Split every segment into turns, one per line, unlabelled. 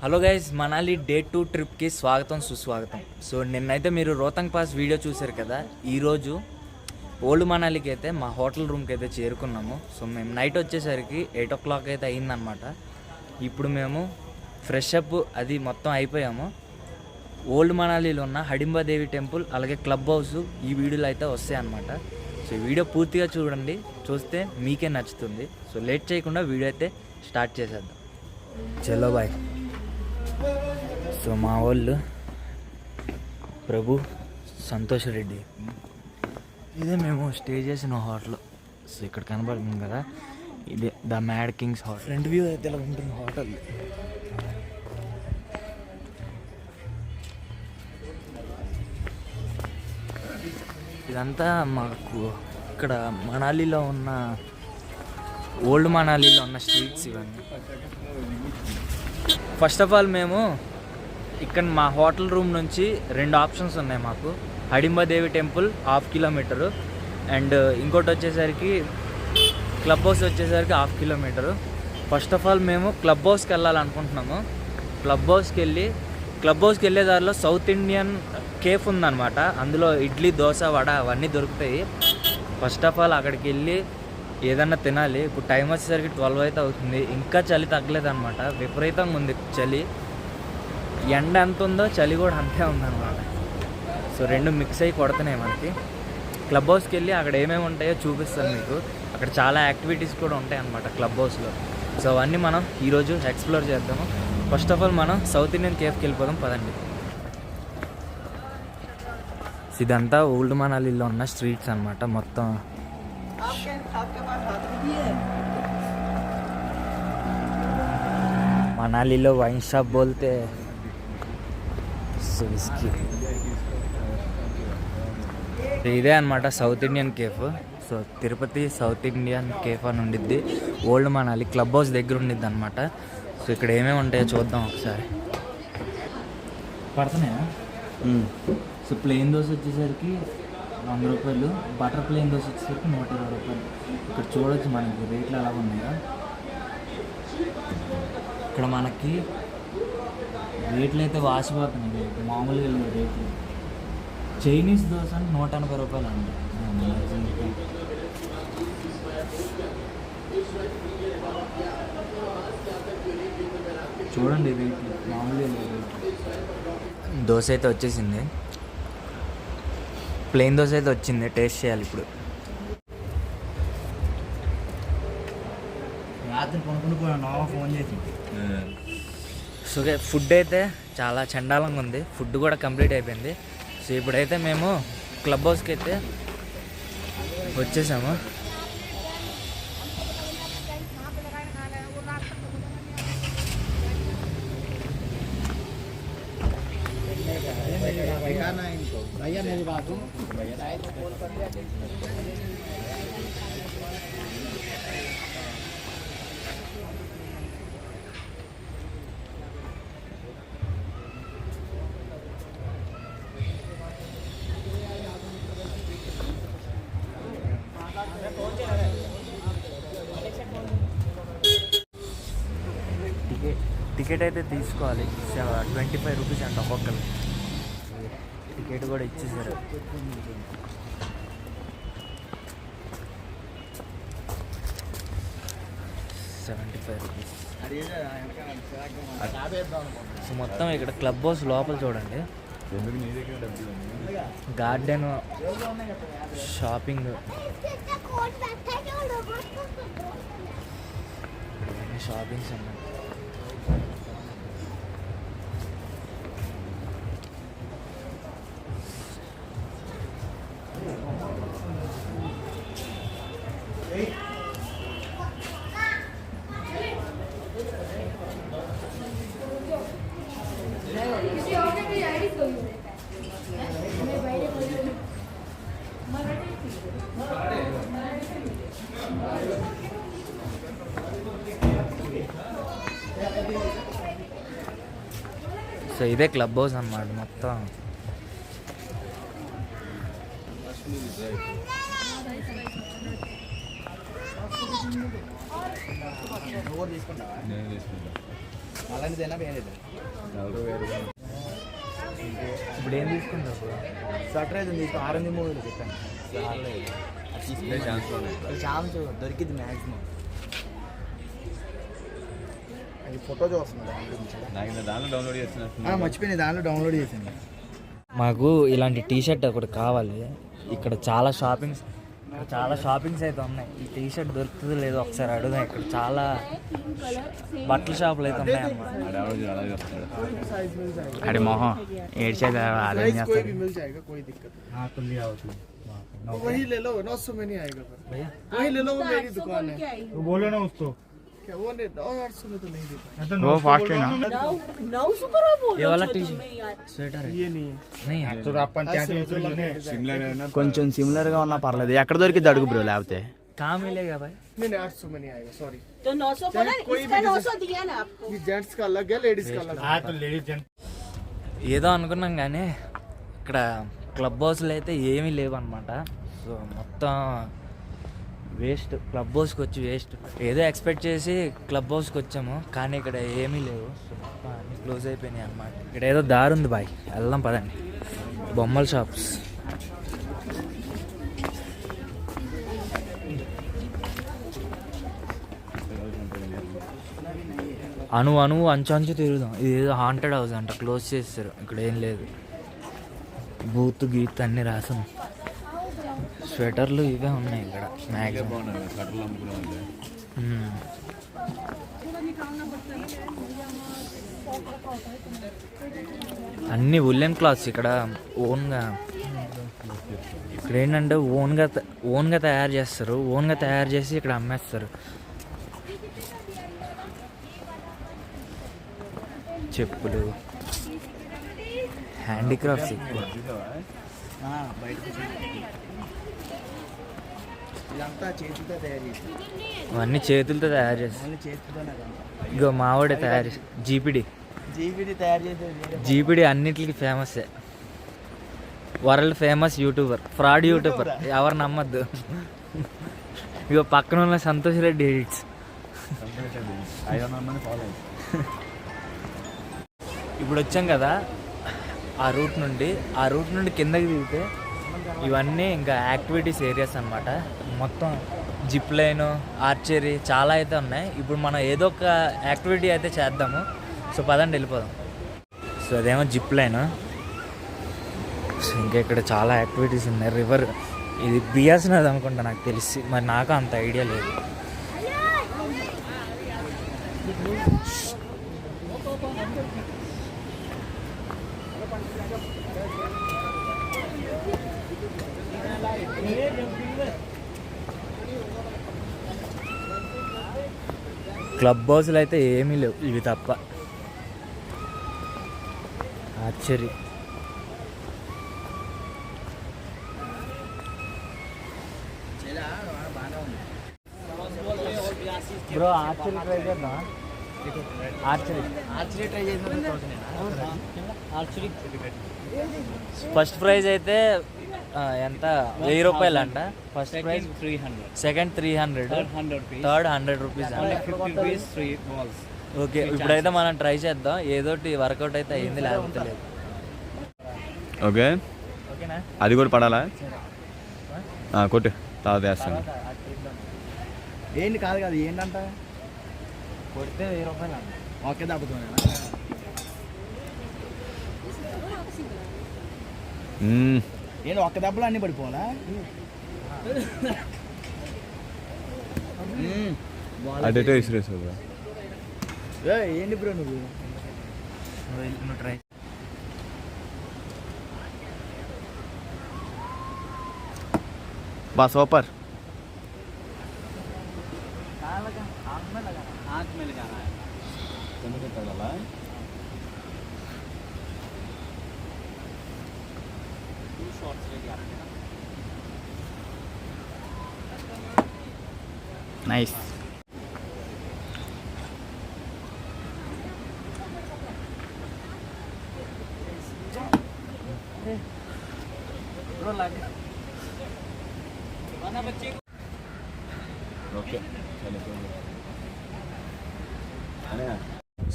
Hello guys, Manali day 2 ట్రిప్కి స్వాగతం సుస్వాగతం. సో నిన్నైతే మీరు రోహతంగ్ పాస్ వీడియో చూశారు కదా. ఈరోజు ఓల్డ్ మనాలికి అయితే మా హోటల్ రూమ్కి అయితే చేరుకున్నాము. సో మేము నైట్ వచ్చేసరికి 8 o'clock అయితే అయిందనమాట. ఇప్పుడు మేము ఫ్రెష్ అప్ అది మొత్తం అయిపోయాము. ఓల్డ్ మనాలిలో ఉన్న హడింబాదేవి టెంపుల్ అలాగే క్లబ్ హౌస్ ఈ వీడియోలో అయితే వస్తాయి అన్నమాట. సో ఈ వీడియో పూర్తిగా చూడండి, చూస్తే మీకే నచ్చుతుంది. సో లేట్ చేయకుండా వీడియో అయితే స్టార్ట్ చేసేద్దాం. చలో బాయ్. సో మా వాళ్ళు ప్రభు సంతోష్ రెడ్డి, ఇదే మేము స్టే చేసిన హోటల్. సో ఇక్కడ కనబడుతుంది కదా, ఇదే the mad Kings hotel. Front view అయితే ఇలా ఉంటుంది హోటల్. ఇదంతా మాకు ఇక్కడ మనాలిలో ఉన్న ఓల్డ్ మనాలిలో ఉన్న స్ట్రీట్స్ ఇవన్నీ. ఫస్ట్ ఆఫ్ ఆల్ మేము ఇక్కడ మా హోటల్ రూమ్ నుంచి 2 ఆప్షన్స్ ఉన్నాయి మాకు. హడింబాదేవి టెంపుల్ 1/2 kilometer అండ్ ఇంకోటి వచ్చేసరికి క్లబ్ హౌస్ వచ్చేసరికి 1/2 kilometer. ఫస్ట్ ఆఫ్ ఆల్ మేము క్లబ్ హౌస్కి వెళ్ళాలనుకుంటున్నాము. క్లబ్ హౌస్కి వెళ్ళే దారిలో సౌత్ ఇండియన్ కేఫ్ ఉందన్నమాట. అందులో ఇడ్లీ, దోశ, వడ అవన్నీ దొరుకుతాయి. ఫస్ట్ ఆఫ్ ఆల్ అక్కడికి వెళ్ళి ఏదన్నా తినాలి. ఇప్పుడు టైం వచ్చేసరికి 12 అయితే అవుతుంది. ఇంకా చలి తగ్గలేదన్నమాట, విపరీతంగా ఉంది చలి. ఎండ ఎంత ఉందో చలి కూడా అంతే ఉందన్నమాట. సో 2 మిక్స్ అయ్యి కొడుతున్నాయి మనకి. క్లబ్ హౌస్కి వెళ్ళి అక్కడ ఏమేమి ఉంటాయో చూపిస్తాను మీకు. అక్కడ చాలా యాక్టివిటీస్ కూడా ఉంటాయి అన్నమాట క్లబ్ హౌస్లో. సో అవన్నీ మనం ఈరోజు ఎక్స్ప్లోర్ చేద్దాము. ఫస్ట్ ఆఫ్ ఆల్ మనం సౌత్ ఇండియన్ కేఫ్కి వెళ్ళిపోదాం పదండి. ఇదంతా ఓల్డ్ మనాలిలో ఉన్న స్ట్రీట్స్ అన్నమాట మొత్తం. మనాలిలో వైన్ షాప్ బోల్తే విస్కీ. ఇదే అనమాట south Indian cafe. So Tirupati south Indian cafe అని ఉండిద్ది. ఓల్డ్ మనాలి క్లబ్ హౌస్ దగ్గర ఉండిద్ది అనమాట. సో ఇక్కడ ఏమేమి ఉంటాయో చూద్దాం ఒకసారి. పడుతున్నాయా? సో ప్లెయిన్ దోశ వచ్చేసరికి 100 రూపాయలు, బటర్ ప్లెయిన్ దోశ వచ్చేసరికి 120 రూపాయలు. ఇక్కడ చూడొచ్చు మనకి రేట్లు ఎలా ఉన్నాయో. ఇక్కడ మనకి రేట్లు అయితే వాసిపోతున్నాయి, మామూలుగా రేట్లు. చైనీస్ దోశ 180 రూపాయలు అండి. చూడండి రేట్లు, మామూలుగా రేట్లు. దోశ అయితే వచ్చేసింది, ప్లెయిన్ దోశ అయితే వచ్చింది. టేస్ట్ చేయాలి ఇప్పుడు. రాత్రి కొనుక్కుని ఫోన్ చేసి. సో ఫుడ్ అయితే చాలా చండాలంగా ఉంది. ఫుడ్ కూడా కంప్లీట్ అయిపోయింది. సో ఇప్పుడైతే మేము క్లబ్ హౌస్కి అయితే వచ్చేసాము. టికెట్ అయితే తీసుకోవాలి. 25 రూపీస్ అంట ఒక్కొక్కరు. టికెట్ కూడా ఇచ్చేసారు. ₹75. సో మొత్తం ఇక్కడ క్లబ్ హౌస్ లోపల చూడండి, గార్డెన్, షాపింగ్, షాపింగ్స్ అన్నమాట. సో ఇదే క్లబ్ హౌస్ అన్నమాట మొత్తం.
నేను తీసుకుంటా. అలాంటిదైనా వేరేది.
ఇప్పుడు ఏం తీసుకుంటావు?
స్వెటర్ అయితే తీసుకో. ఆరెంజ్ మూవీలో చెప్పాను ఛాన్స్ దొరికింది మ్యాక్సిమం. అది ఫోటో చూస్తుంది దాంట్లో డౌన్లోడ్ చేస్తున్నా. మర్చిపోయింది, దాంట్లో డౌన్లోడ్ చేసింది.
మాకు ఇలాంటి టీ షర్ట్ ఒకటి కావాలి. ఇక్కడ చాలా షాపింగ్స్ అయితే ఉన్నాయి. ఈ టీ షర్ట్ దొరుకుతుంది లేదో ఒకసారి అడుగుదాం. ఇక్కడ చాలా బట్టల షాపులు అయితే ఉన్నాయి అన్నమాట. అడి మొహం ఏడ్చేది
కొంచెం సిమిలర్ గా ఉన్నా పర్లేదు. ఎక్కడ దొరికింది అడుగు బ్రో, లేకపోతే
ఏదో అనుకున్నాం కానీ ఇక్కడ క్లబ్ హౌస్లో అయితే ఏమీ లేవు అనమాట. సో మొత్తం వేస్ట్. క్లబ్ హౌస్కి వచ్చి వేస్ట్. ఏదో ఎక్స్పెక్ట్ చేసి క్లబ్ హౌస్కి వచ్చాము కానీ ఇక్కడ ఏమీ లేవు. సో మొత్తం అన్నీ క్లోజ్ అయిపోయినాయి అన్నమాట. ఇక్కడ ఏదో దారి ఉంది బాయ్, వెళ్దాం పదండి. బొమ్మల షాప్స్. అణువు అంచు తిరుగుదాం. ఇది ఏదో హాంటెడ్ హౌస్ అంట, క్లోజ్ చేస్తారు. ఇక్కడ ఏం లేదు. బూత్ గీత్ అన్నీ రాసాం. స్వెటర్లు ఇవే ఉన్నాయి ఇక్కడ మ్యాక్సిమం. అన్నీ ఉల్లెన్ క్లాత్స్ ఇక్కడ ఓన్గా. ఇక్కడ ఏంటంటే ఓన్గా తయారు చేస్తారు. ఓన్గా తయారు చేసి ఇక్కడ అమ్మేస్తారు. చెప్పులు, హ్యాండీక్రాఫ్ట్స్ ఎక్కువ. అవన్నీ చేతులతో తయారు చేస్తారు. ఇగో మావాడే తయారు చేసి జీపీడీ అన్నిటికి famous. World famous YouTuber, fraud YouTuber, ఎవరు నమ్మద్దు. ఇగో పక్కన ఉన్న సంతోష్ రెడ్డి ఎడిట్స్. ఇప్పుడు వచ్చాం కదా ఆ రూట్ నుండి కిందకి దిగితే ఇవన్నీ ఇంకా యాక్టివిటీస్ ఏరియాస్ అన్నమాట. మొత్తం జిప్ లైన్, ఆర్చరీ చాలా అయితే ఉన్నాయి. ఇప్పుడు మనం ఏదో ఒక యాక్టివిటీ అయితే చేద్దాము. సో పదండి వెళ్ళిపోదాం. సో అదేమో జిప్ లైన్. ఇంకా ఇక్కడ చాలా యాక్టివిటీస్ ఉన్నాయి. రివర్ ఇది బియాస్ నది అనుకుంటా నాకు తెలిసి, మరి నాకు అంత ఐడియా లేదు. క్లబ్ హౌస్లు అయితే ఏమీ లేవు ఇవి తప్ప. ఆర్చరీ బ్రో, ఆర్చరీ ట్రై చేద్దాం. ఆర్చరీ ట్రై చేద్దాం. ఫస్ట్ ప్రైజ్ అయితే ఎంత, 1000 రూపాయలు అంట. First prize 300, second 300, third 100 rupees. Okay, ఇప్పుడైతే మనం ట్రై చేద్దాం. ఏదోటి వర్కౌట్ అయితే అయింది, లేకపోతే లేదు.
ఓకే,
ఓకేనా?
అది కూడా పడాలా? కొట్టు, తర్వాత వేస్తాను.
ఏంటి కాదు ఏంటంట
కొడితే 1000 రూపాయలు అంట.
ఓకే, దెబ్బతున్నా నేను ఒక్క దెబ్బలో అన్నీ పడిపోవాలా?
అటే విసిరేసు.
ఏంటి బ్రో నువ్వు
ట్రై.
బా సూపర్.
నైస్.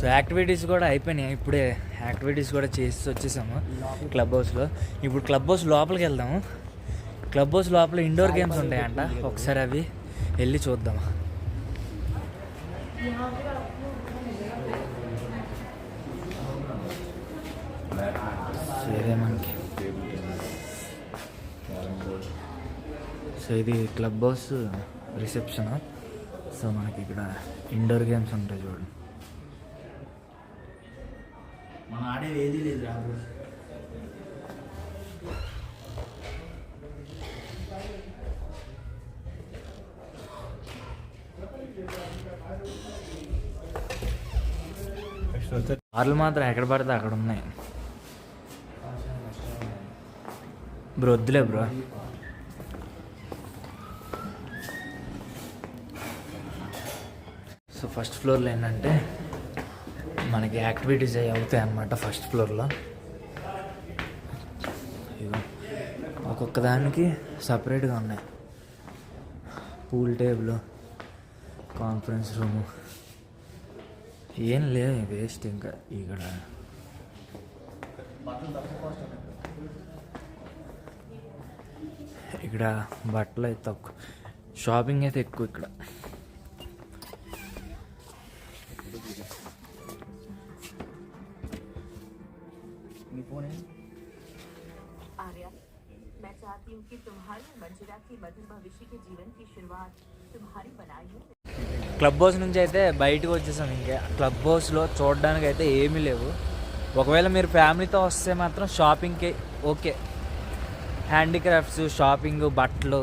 సో యాక్టివిటీస్ కూడా అయిపోయినాయి, ఇప్పుడే యాక్టివిటీస్ కూడా చేసి వచ్చేసాము క్లబ్ హౌస్లో. ఇప్పుడు క్లబ్ హౌస్ లోపలికి వెళ్దాము. క్లబ్ హౌస్ లోపల ఇండోర్ గేమ్స్ ఉంటాయంట, ఒకసారి అవి వెళ్ళి చూద్దాము. సో ఇదే మనకి, సో ఇది క్లబ్ హౌస్ రిసెప్షన్. సో మనకి ఇక్కడ ఇండోర్ గేమ్స్ ఉంటాయి చూడండి. మనం ఆడేది ఏది లేదు రాబు. కార్లు మాత్రం ఎక్కడ పడితే అక్కడ ఉన్నాయి బ్రో. వద్దులే బ్రో. సో ఫస్ట్ ఫ్లోర్లో ఏంటంటే మనకి యాక్టివిటీస్ అవి అవుతాయి అన్నమాట. ఫస్ట్ ఫ్లోర్లో ఒక్కొక్క దానికి సపరేట్గా ఉన్నాయి. పూల్ టేబుల్, కాన్ఫరెన్స్ రూము, ఏం లేదు వేస్ట్. ఇంకా ఇక్కడ ఇక్కడ బట్టలు అయితే తక్కువ, షాపింగ్ అయితే ఎక్కువ ఇక్కడ.
आर्या, मैं चाहती हूँ कि तुम्हारी मंजिला की मधुर भविष्य के जीवन की शुरुआत तुम्हारी बनाई है.
క్లబ్ హౌస్ నుంచి అయితే బయటకు వచ్చేసాం. ఇంకా క్లబ్ హౌస్లో చూడడానికి అయితే ఏమీ లేవు. ఒకవేళ మీరు ఫ్యామిలీతో వస్తే మాత్రం షాపింగ్కి ఓకే. హ్యాండీక్రాఫ్ట్స్, షాపింగ్, బట్టలు,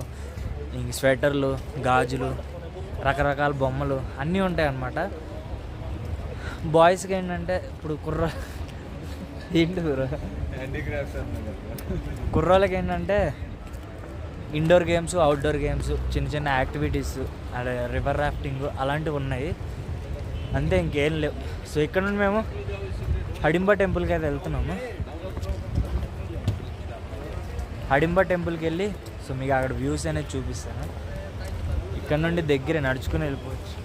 ఇంక స్వెటర్లు, గాజులు, రకరకాల బొమ్మలు అన్నీ ఉంటాయి అన్నమాట. బాయ్స్కి ఏంటంటే ఇప్పుడు ఏంటి కుర్రోళ్ళకి ఏంటంటే ఇండోర్ గేమ్స్, అవుట్డోర్ గేమ్స్, చిన్న చిన్న యాక్టివిటీస్, అదే రివర్ రాఫ్టింగ్ అలాంటివి ఉన్నాయి అంతే, ఇంకేం లేవు. సో ఇక్కడ నుండి మేము హడింబా టెంపుల్కి అయితే వెళ్తున్నాము. హడింబా టెంపుల్కి వెళ్ళి సో మీకు అక్కడ వ్యూస్ అనేది చూపిస్తాను. ఇక్కడ నుండి దగ్గరే నడుచుకుని వెళ్ళిపోవచ్చు.